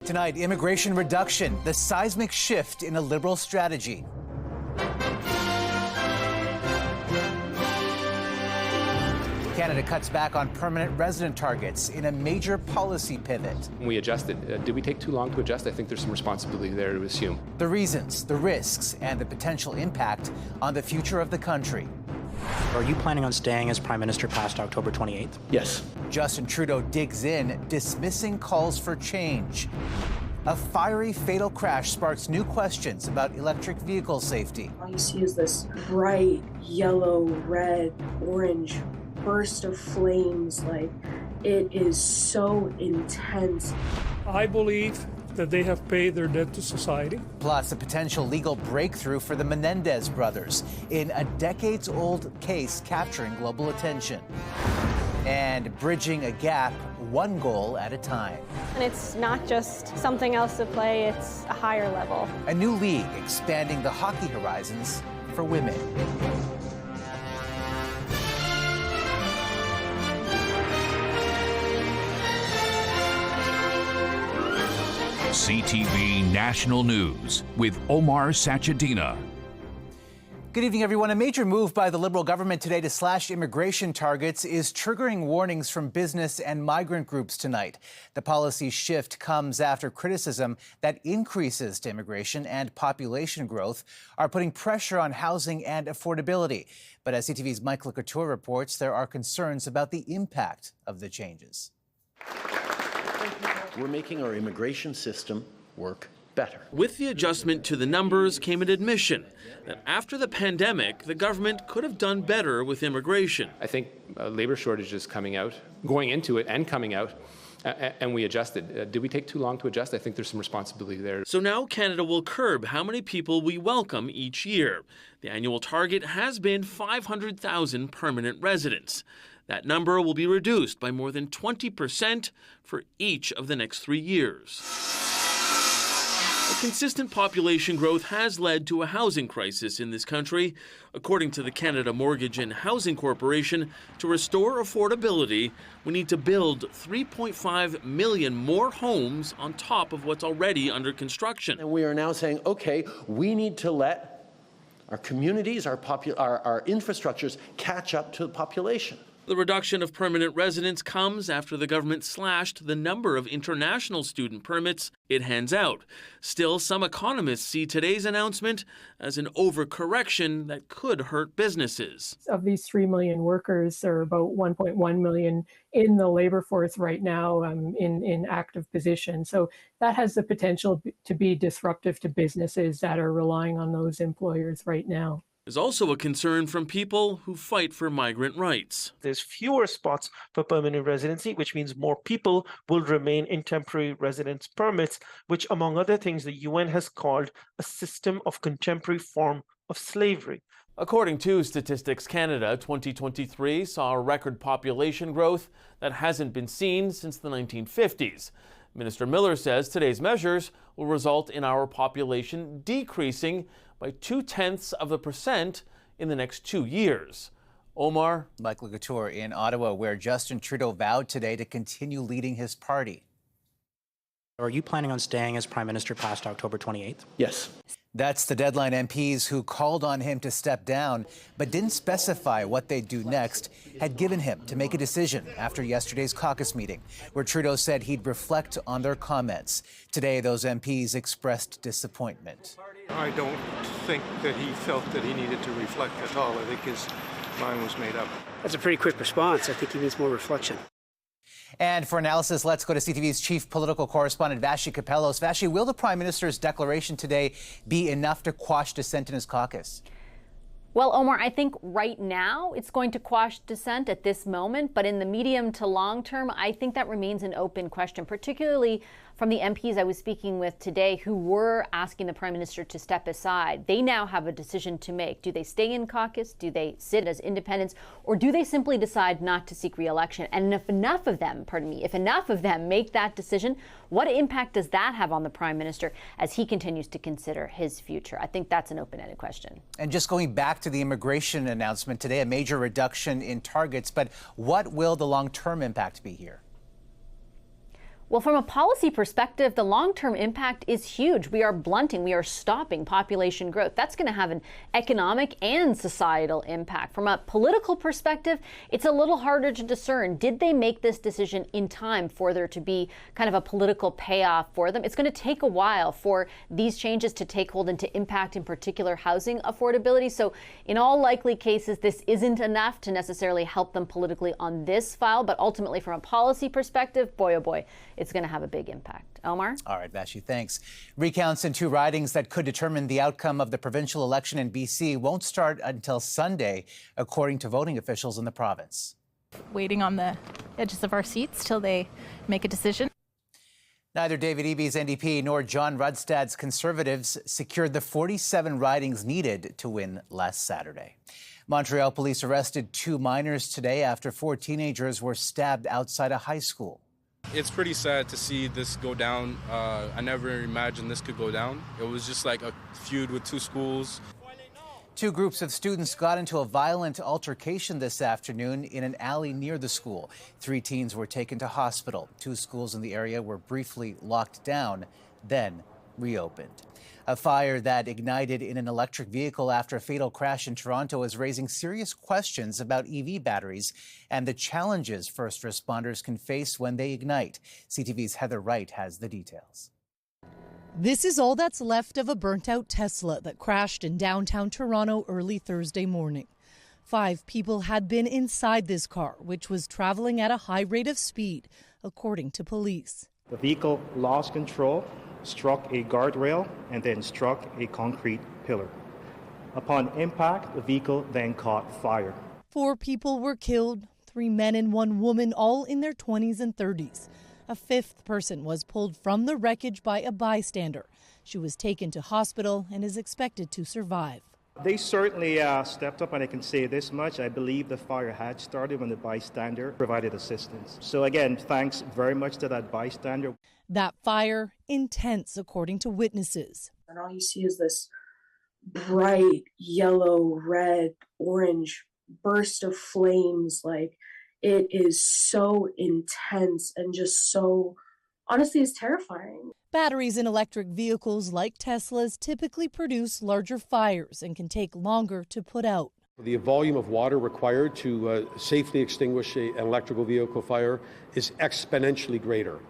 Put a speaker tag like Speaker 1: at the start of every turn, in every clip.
Speaker 1: Tonight, immigration reduction, the seismic shift in a Liberal strategy. Canada cuts back on permanent resident targets in a major policy pivot.
Speaker 2: We adjusted. Did we take too long to adjust? I think there's some responsibility there to assume.
Speaker 1: The reasons, the risks, and the potential impact on the future of the country.
Speaker 3: Are you planning on staying as Prime Minister past October 28th?
Speaker 4: Yes.
Speaker 1: Justin Trudeau digs in, dismissing calls for change. A fiery, fatal crash sparks new questions about electric vehicle safety.
Speaker 5: All you see is this bright yellow, red, orange burst of flames. Like, it is so intense.
Speaker 6: I believe that they have paid their debt to society.
Speaker 1: Plus, a potential legal breakthrough for the Menendez brothers in a decades-old case capturing global attention. And bridging a gap, one goal at a time.
Speaker 7: And it's not just something else to play, it's a higher level.
Speaker 1: A new league expanding the hockey horizons for women.
Speaker 8: CTV National News with Omar Sachedina.
Speaker 1: Good evening, everyone. A major move by the Liberal government today to slash immigration targets is triggering warnings from business and migrant groups tonight. The policy shift comes after criticism that increases to immigration and population growth are putting pressure on housing and affordability. But as CTV's Mike LeCouture reports, there are concerns about the impact of the changes.
Speaker 4: We're making our immigration system work better.
Speaker 9: With the adjustment to the numbers came an admission that after the pandemic, the government could have done better with immigration.
Speaker 2: I think labor shortage is going into it and coming out, and we adjusted. Did we take too long to adjust? I think there's some responsibility there.
Speaker 9: So now Canada will curb how many people we welcome each year. The annual target has been 500,000 permanent residents. That number will be reduced by more than 20% for each of the next 3 years. A consistent population growth has led to a housing crisis in this country. According to the Canada Mortgage and Housing Corporation, to restore affordability, we need to build 3.5 million more homes on top of what's already under construction.
Speaker 4: And we are now saying, okay, we need to let our communities, our infrastructures catch up to the population.
Speaker 9: The reduction of permanent residents comes after the government slashed the number of international student permits it hands out. Still, some economists see today's announcement as an overcorrection that could hurt businesses.
Speaker 5: Of these 3 million workers, there are about 1.1 million in the labor force right now in active position. So that has the potential to be disruptive to businesses that are relying on those employers right now.
Speaker 9: There's also a concern from people who fight for migrant rights.
Speaker 10: There's fewer spots for permanent residency, which means more people will remain in temporary residence permits, which, among other things, the UN has called a system of contemporary form of slavery.
Speaker 9: According to Statistics Canada, 2023 saw a record population growth that hasn't been seen since the 1950s. Minister Miller says today's measures will result in our population decreasing by 0.2% in the next 2 years. Omar.
Speaker 1: Mike LeCouture in Ottawa, where Justin Trudeau vowed today to continue leading his party.
Speaker 3: Are you planning on staying as Prime Minister past October 28th?
Speaker 4: Yes.
Speaker 1: That's the deadline. MPs who called on him to step down but didn't specify what they'd do next had given him to make a decision after yesterday's caucus meeting, where Trudeau said he'd reflect on their comments. Today, those MPs expressed disappointment.
Speaker 11: I don't think that he felt that he needed to reflect at all. I think his mind was made up.
Speaker 12: That's a pretty quick response. I think he needs more reflection.
Speaker 1: And for analysis, let's go to CTV's chief political correspondent, Vassy Kapelos. Vassy, will the Prime Minister's declaration today be enough to quash dissent in his caucus?
Speaker 7: Well, Omar, I think right now it's going to quash dissent at this moment, but in the medium to long term, I think that remains an open question, particularly from the MPs I was speaking with today who were asking the Prime Minister to step aside. They now have a decision to make. Do they stay in caucus? Do they sit as independents? Or do they simply decide not to seek re-election? And if enough of them make that decision, what impact does that have on the Prime Minister as he continues to consider his future? I think that's an open-ended question.
Speaker 1: And just going back to the immigration announcement today, a major reduction in targets, but what will the long-term impact be here?
Speaker 7: Well, from a policy perspective, the long-term impact is huge. We are stopping population growth. That's going to have an economic and societal impact. From a political perspective, it's a little harder to discern. Did they make this decision in time for there to be kind of a political payoff for them? It's going to take a while for these changes to take hold and to impact, in particular, housing affordability. So in all likely cases, this isn't enough to necessarily help them politically on this file. But ultimately, from a policy perspective, boy, oh boy, it's going to have a big impact. Omar?
Speaker 1: All right, Vashi, thanks. Recounts in 2 ridings that could determine the outcome of the provincial election in BC won't start until Sunday, according to voting officials in the province.
Speaker 13: Waiting on the edges of our seats till they make a decision.
Speaker 1: Neither David Eby's NDP nor John Rudstad's Conservatives secured the 47 ridings needed to win last Saturday. Montreal police arrested 2 minors today after 4 teenagers were stabbed outside a high school.
Speaker 14: It's pretty sad to see this go down. I never imagined this could go down. It was just like a feud with 2 schools.
Speaker 1: 2 groups of students got into a violent altercation this afternoon in an alley near the school. 3 teens were taken to hospital. 2 schools in the area were briefly locked down, then reopened. A fire that ignited in an electric vehicle after a fatal crash in Toronto is raising serious questions about EV batteries and the challenges first responders can face when they ignite. CTV's Heather Wright has the details.
Speaker 15: This is all that's left of a burnt-out Tesla that crashed in downtown Toronto early Thursday morning. 5 people had been inside this car, which was traveling at a high rate of speed, according to police.
Speaker 16: The vehicle lost control, struck a guardrail, and then struck a concrete pillar. Upon impact, the vehicle then caught fire.
Speaker 15: 4 people were killed, 3 men and 1 woman, all in their 20s and 30s. A 5th person was pulled from the wreckage by a bystander. She was taken to hospital and is expected to survive.
Speaker 16: They certainly stepped up, and I can say this much. I believe the fire had started when the bystander provided assistance. So again, thanks very much to that bystander.
Speaker 15: That fire, intense, according to witnesses.
Speaker 17: And all you see is this bright yellow, red, orange burst of flames. Like, it is so intense and just so, honestly, it's terrifying.
Speaker 15: Batteries in electric vehicles like Teslas typically produce larger fires and can take longer to put out.
Speaker 18: The volume of water required to safely extinguish an electrical vehicle fire is exponentially greater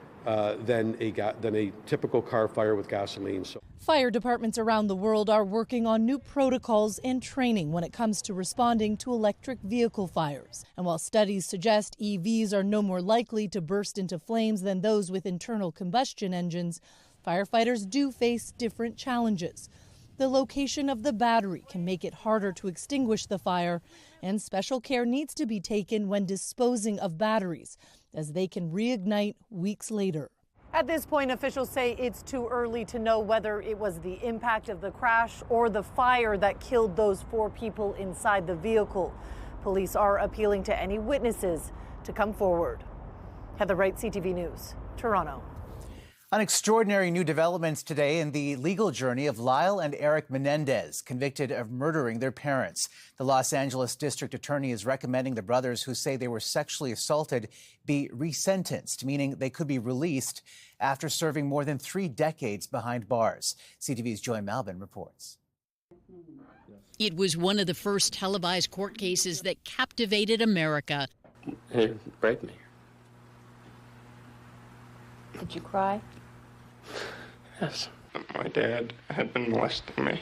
Speaker 18: than a typical car fire with gasoline. So,
Speaker 15: fire departments around the world are working on new protocols and training when it comes to responding to electric vehicle fires. And while studies suggest EVs are no more likely to burst into flames than those with internal combustion engines, firefighters do face different challenges. The location of the battery can make it harder to extinguish the fire, and special care needs to be taken when disposing of batteries, as they can reignite weeks later.
Speaker 19: At this point, officials say it's too early to know whether it was the impact of the crash or the fire that killed those 4 people inside the vehicle. Police are appealing to any witnesses to come forward. Heather Wright, CTV News, Toronto.
Speaker 1: An extraordinary new development today in the legal journey of Lyle and Eric Menendez, convicted of murdering their parents. The Los Angeles District Attorney is recommending the brothers who say they were sexually assaulted be resentenced, meaning they could be released after serving more than 3 decades behind bars. CTV's Joy Malvin reports.
Speaker 20: It was one of the first televised court cases that captivated America.
Speaker 21: It broke me.
Speaker 22: Did you cry?
Speaker 21: Yes. My dad had been molesting me.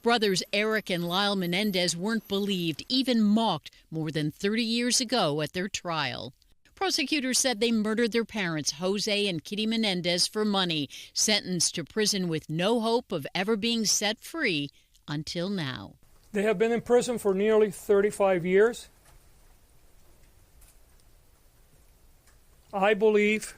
Speaker 20: Brothers Eric and Lyle Menendez weren't believed, even mocked, more than 30 years ago at their trial. Prosecutors said they murdered their parents, Jose and Kitty Menendez, for money, sentenced to prison with no hope of ever being set free until now.
Speaker 6: They have been in prison for nearly 35 years. I believe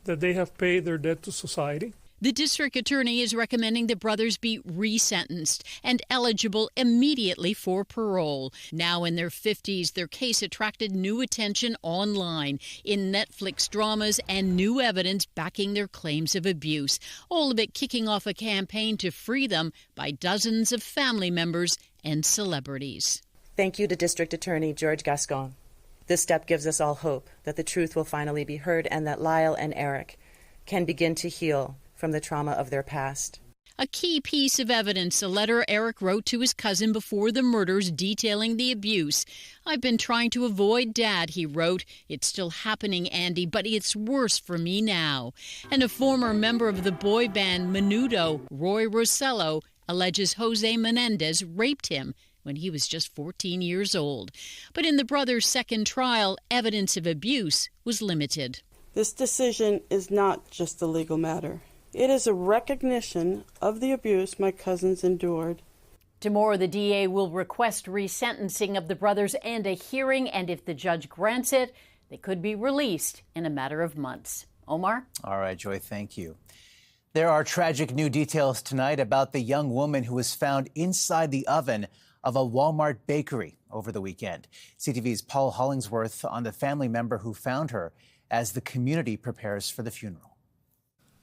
Speaker 6: that they have paid their debt to society.
Speaker 20: The district attorney is recommending the brothers be resentenced and eligible immediately for parole. Now in their 50s, their case attracted new attention online, in Netflix dramas and new evidence backing their claims of abuse, all of it kicking off a campaign to free them by dozens of family members and celebrities.
Speaker 23: Thank you to District Attorney George Gascon.
Speaker 8: This step gives us all hope that the truth will finally be heard and that Lyle and Eric can begin to heal from the trauma of their past.
Speaker 20: A key piece of evidence, a letter Eric wrote to his cousin before the murders detailing the abuse. "I've been trying to avoid Dad," he wrote. "It's still happening, Andy, but it's worse for me now." And a former member of the boy band Menudo, Roy Rossello, alleges Jose Menendez raped him when he was just 14 years old. But in the brothers' second trial, evidence of abuse was limited.
Speaker 22: This decision is not just a legal matter. It is a recognition of the abuse my cousins endured.
Speaker 23: Tomorrow, the DA will request resentencing of the brothers and a hearing, and if the judge grants it, they could be released in a matter of months. Omar?
Speaker 1: All right, Joy, thank you. There are tragic new details tonight about the young woman who was found inside the oven of a Walmart bakery over the weekend. CTV's Paul Hollingsworth on the family member who found her as the community prepares for the funeral.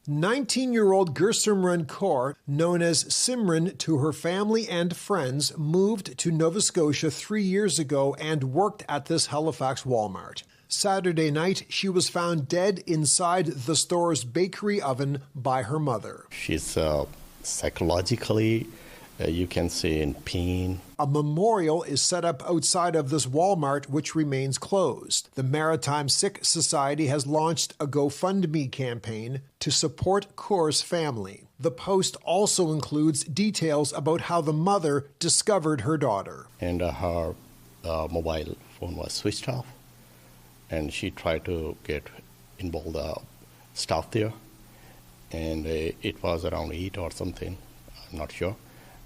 Speaker 24: 19-year-old Gursimran Kaur, known as Simran to her family and friends, moved to Nova Scotia 3 years ago and worked at this Halifax Walmart. Saturday night, she was found dead inside the store's bakery oven by her mother.
Speaker 25: She's psychologically, you can say, in pain.
Speaker 24: A memorial is set up outside of this Walmart, which remains closed. The Maritime Sikh Society has launched a GoFundMe campaign to support Kaur's family. The post also includes details about how the mother discovered her daughter.
Speaker 25: And her mobile phone was switched off, and she tried to get involved staff there, and it was around 8 or something, I'm not sure,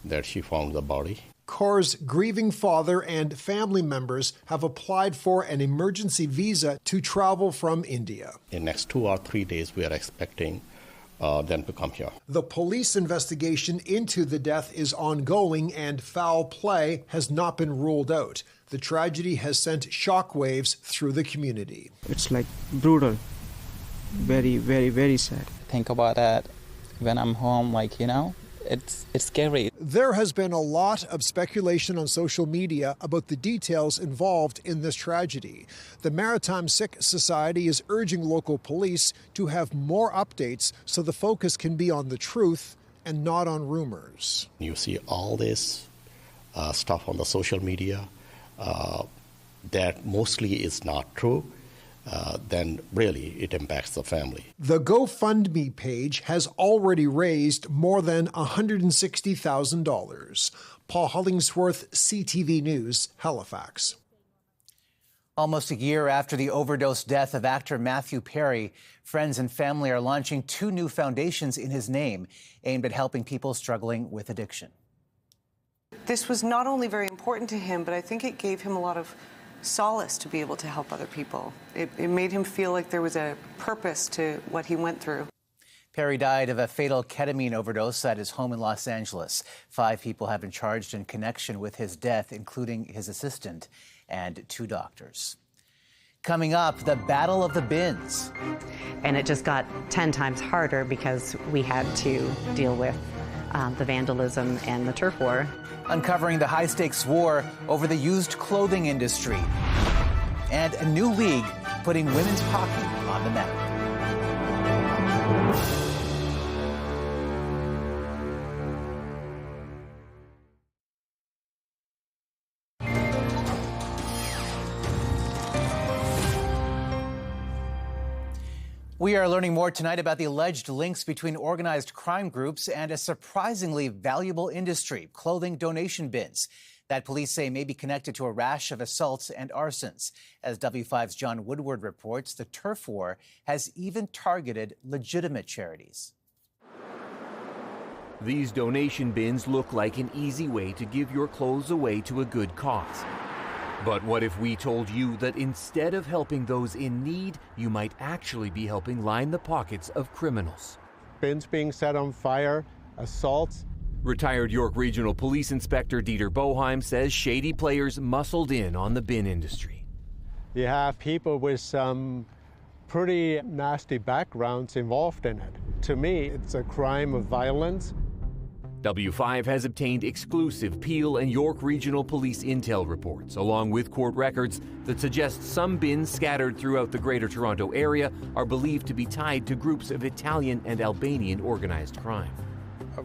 Speaker 25: that she found the body.
Speaker 24: Kaur's grieving father and family members have applied for an emergency visa to travel from India.
Speaker 25: In the next 2 or 3 days, we are expecting them to come here.
Speaker 24: The police investigation into the death is ongoing and foul play has not been ruled out. The tragedy has sent shockwaves through the community.
Speaker 12: It's like brutal. Very, very, very sad.
Speaker 26: Think about that when I'm home, it's scary.
Speaker 24: There has been a lot of speculation on social media about the details involved in this tragedy. The Maritime Sikh Society is urging local police to have more updates so the focus can be on the truth and not on rumors.
Speaker 25: You see all this stuff on the social media that mostly is not true. Then really it impacts the family.
Speaker 24: The GoFundMe page has already raised more than $160,000. Paul Hollingsworth, CTV News, Halifax.
Speaker 1: Almost a year after the overdose death of actor Matthew Perry, friends and family are launching 2 new foundations in his name aimed at helping people struggling with addiction.
Speaker 27: This was not only very important to him, but I think it gave him a lot of solace to be able to help other people. It made him feel like there was a purpose to what he went through.
Speaker 1: Perry died of a fatal ketamine overdose at his home in Los Angeles. 5 people have been charged in connection with his death, including his assistant and 2 doctors. Coming up, the Battle of the Bins.
Speaker 28: And it just got 10 times harder because we had to deal with the vandalism and the turf war.
Speaker 1: Uncovering the high-stakes war over the used clothing industry. And a new league putting women's hockey on the map. We are learning more tonight about the alleged links between organized crime groups and a surprisingly valuable industry, clothing donation bins, that police say may be connected to a rash of assaults and arsons. As W5's John Woodward reports, the turf war has even targeted legitimate charities.
Speaker 29: These donation bins look like an easy way to give your clothes away to a good cause. But what if we told you that instead of helping those in need, you might actually be helping line the pockets of criminals?
Speaker 30: Bins being set on fire, assaults.
Speaker 29: Retired York Regional Police Inspector Dieter Boheim says shady players muscled in on the bin industry.
Speaker 30: You have people with some pretty nasty backgrounds involved in it. To me, it's a crime of violence.
Speaker 29: W5 has obtained exclusive Peel and York Regional Police intel reports, along with court records that suggest some bins scattered throughout the Greater Toronto Area are believed to be tied to groups of Italian and Albanian organized crime.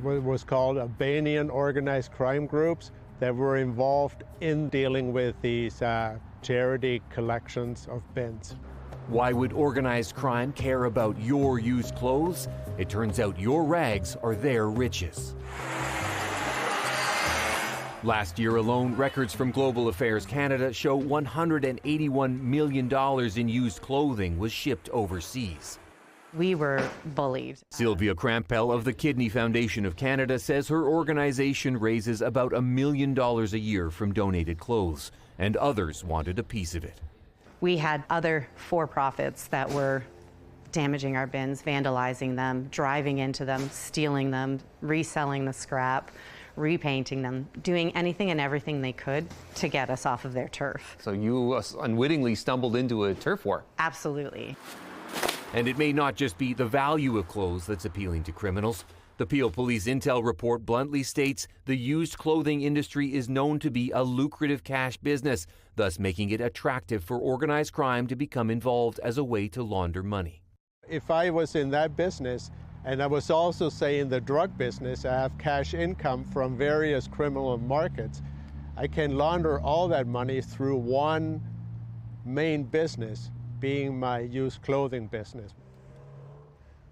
Speaker 30: What was called Albanian organized crime groups that were involved in dealing with these charity collections of bins.
Speaker 29: Why would organized crime care about your used clothes? It turns out your rags are their riches. Last year alone, records from Global Affairs Canada show $181 million in used clothing was shipped overseas.
Speaker 28: We were bullied.
Speaker 29: Sylvia Crampell of the Kidney Foundation of Canada says her organization raises about $1 million a year from donated clothes, and others wanted a piece of it.
Speaker 28: We had other for-profits that were damaging our bins, vandalizing them, driving into them, stealing them, reselling the scrap, repainting them, doing anything and everything they could to get us off of their turf.
Speaker 2: So you unwittingly stumbled into a turf war?
Speaker 28: Absolutely.
Speaker 29: And it may not just be the value of clothes that's appealing to criminals. The Peel Police Intel report bluntly states the used clothing industry is known to be a lucrative cash business, thus making it attractive for organized crime to become involved as a way to launder money.
Speaker 30: If I was in that business, and I was also, say, in the drug business, I have cash income from various criminal markets, I can launder all that money through one main business, being my used clothing business.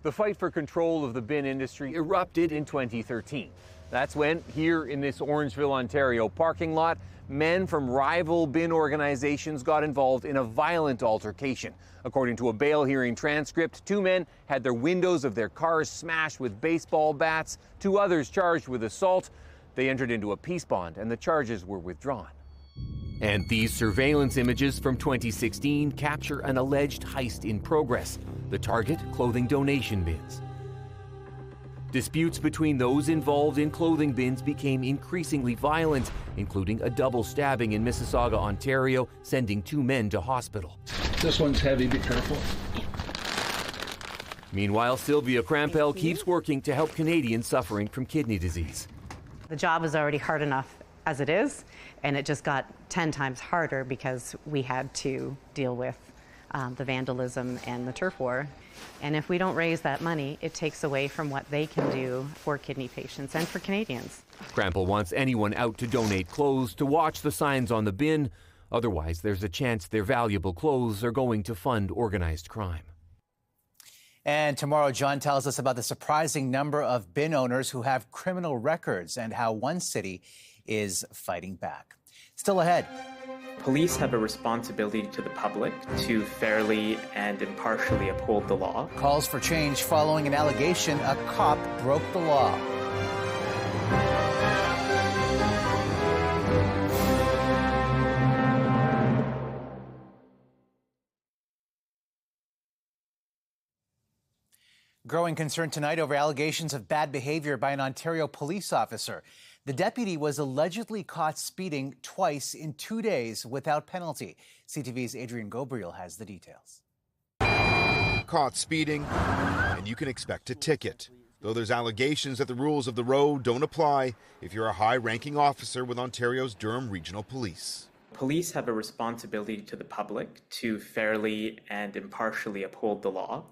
Speaker 2: The fight for control of the bin industry erupted in 2013. That's when, here in this Orangeville, Ontario parking lot, men from rival bin organizations got involved in a violent altercation. According to a bail hearing transcript, 2 men had their windows of their cars smashed with baseball bats, 2 others charged with assault. They entered into a peace bond and the charges were withdrawn.
Speaker 29: And these surveillance images from 2016 capture an alleged heist in progress. The target, clothing donation bins. Disputes between those involved in clothing bins became increasingly violent, including a double stabbing in Mississauga, Ontario, sending 2 men to hospital.
Speaker 3: This one's heavy, be careful.
Speaker 29: Meanwhile, Sylvia Crampell keeps working to help Canadians suffering from kidney disease.
Speaker 28: The job is already hard enough as it is, and it just got 10 times harder because we had to deal with the vandalism and the turf war. And if we don't raise that money, it takes away from what they can do for kidney patients and for Canadians.
Speaker 29: Crampell wants anyone out to donate clothes to watch the signs on the bin. Otherwise, there's a chance their valuable clothes are going to fund organized crime.
Speaker 1: And tomorrow, John tells us about the surprising number of bin owners who have criminal records and how one city is fighting back. Still ahead.
Speaker 4: Police have a responsibility to the public to fairly and impartially uphold the law.
Speaker 1: Calls for change following an allegation a cop broke the law. Growing concern tonight over allegations of bad behavior by an Ontario police officer. The deputy was allegedly caught speeding twice in 2 days without penalty. CTV's Adrian Gobriel has the details.
Speaker 5: Caught speeding, and you can expect a ticket. Though there's allegations that the rules of the road don't apply if you're a high-ranking officer with Ontario's Durham Regional Police.
Speaker 4: Police have a responsibility to the public to fairly and impartially uphold the law.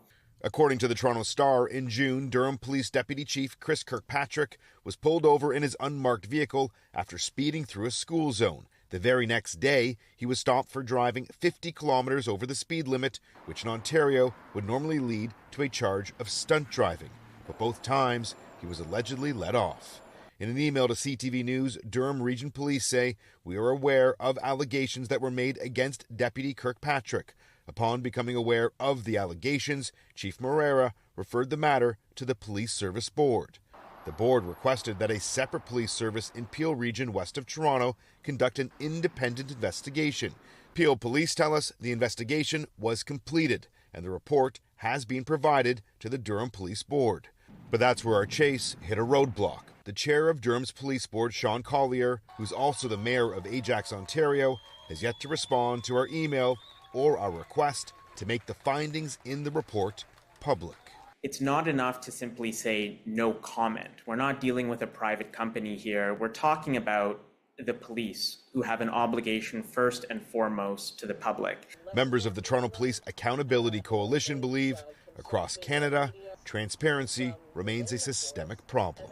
Speaker 5: According to the Toronto Star, in June, Durham Police Deputy Chief Chris Kirkpatrick was pulled over in his unmarked vehicle after speeding through a school zone. The very next day, he was stopped for driving 50 kilometers over the speed limit, which in Ontario would normally lead to a charge of stunt driving. But both times, he was allegedly let off. In an email to CTV News, Durham Region Police say, "We are aware of allegations that were made against Deputy Kirkpatrick. Upon becoming aware of the allegations, Chief Morera referred the matter to the Police Service Board. The board requested that a separate police service in Peel Region west of Toronto conduct an independent investigation. Peel Police tell us the investigation was completed and the report has been provided to the Durham Police Board. But that's where our chase hit a roadblock. The chair of Durham's Police Board, Sean Collier, who's also the mayor of Ajax, Ontario, has yet to respond to our email or our request to make the findings in the report public.
Speaker 4: It's not enough to simply say no comment. We're not dealing with a private company here. We're talking about the police, who have an obligation first and foremost to the public.
Speaker 5: Members of the Toronto Police Accountability Coalition believe across Canada, transparency remains a systemic problem.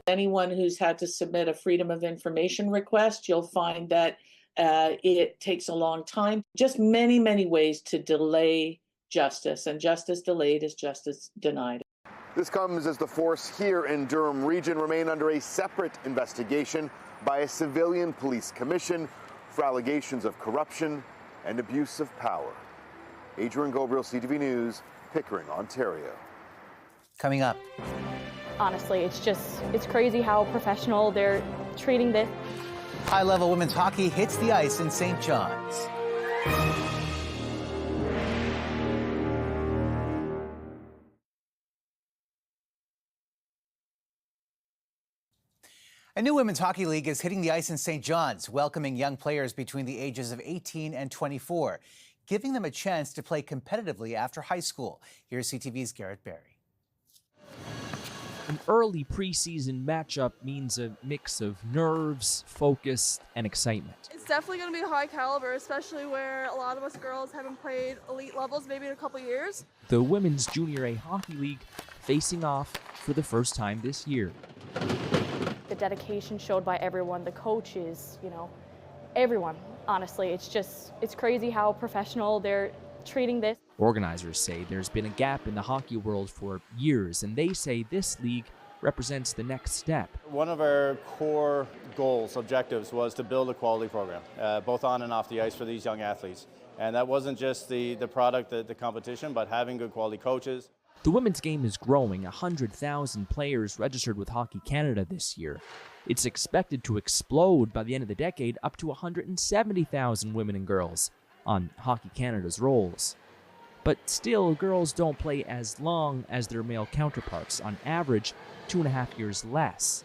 Speaker 7: Anyone who's had to submit a Freedom of Information request, you'll find that it takes a long time. Just many, many ways to delay justice, and justice delayed is justice denied.
Speaker 5: This comes as the force here in Durham Region remain under a separate investigation by a civilian police commission for allegations of corruption and abuse of power. Adrian Gabriel, CTV News, Pickering, Ontario.
Speaker 1: Coming up.
Speaker 9: Honestly, it's crazy how professional they're treating this.
Speaker 1: High-level women's hockey hits the ice in St. John's. A new women's hockey league is hitting the ice in St. John's, welcoming young players between the ages of 18 and 24, giving them a chance to play competitively after high school. Here's CTV's Garrett Barry.
Speaker 10: An early preseason matchup means a mix of nerves, focus, and excitement.
Speaker 11: It's definitely going to be high caliber, especially where a lot of us girls haven't played elite levels maybe in a couple years.
Speaker 10: The Women's Junior A Hockey League facing off for the first time this year.
Speaker 9: The dedication showed by everyone, the coaches, everyone. Honestly, it's crazy how professional they're treating this.
Speaker 10: Organizers say there's been a gap in the hockey world for years, and they say this league represents the next step.
Speaker 13: One of our core goals, objectives, was to build a quality program, both on and off the ice for these young athletes. And that wasn't just the product, the competition, but having good quality coaches.
Speaker 10: The women's game is growing, 100,000 players registered with Hockey Canada this year. It's expected to explode by the end of the decade, up to 170,000 women and girls on Hockey Canada's rolls. But still, girls don't play as long as their male counterparts, on average 2.5 years less.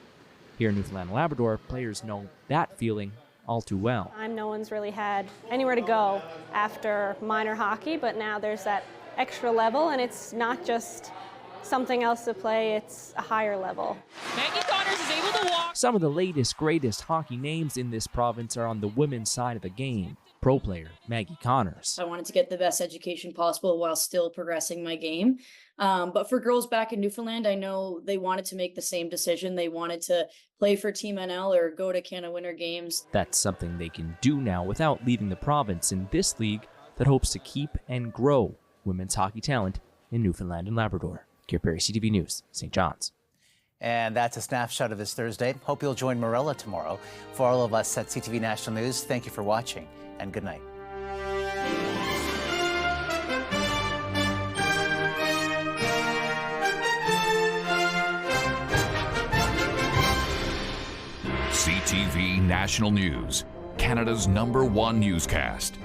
Speaker 10: Here in Newfoundland and Labrador, players know that feeling all too well.
Speaker 9: No one's really had anywhere to go after minor hockey, but now there's that extra level, and it's not just something else to play, it's a higher level.
Speaker 10: Maggie Connors is able to walk. Some of the latest, greatest hockey names in this province are on the women's side of the game. Pro player Maggie Connors.
Speaker 14: I wanted to get the best education possible while still progressing my game. But for girls back in Newfoundland, I know they wanted to make the same decision. They wanted to play for Team NL or go to Canada Winter Games.
Speaker 10: That's something they can do now without leaving the province in this league that hopes to keep and grow women's hockey talent in Newfoundland and Labrador. Garrett Barry, CTV News, St. John's.
Speaker 1: And that's a snapshot of this Thursday. Hope you'll join Morella tomorrow. For all of us at CTV National News, thank you for watching and good night.
Speaker 15: CTV National News, Canada's #1 newscast.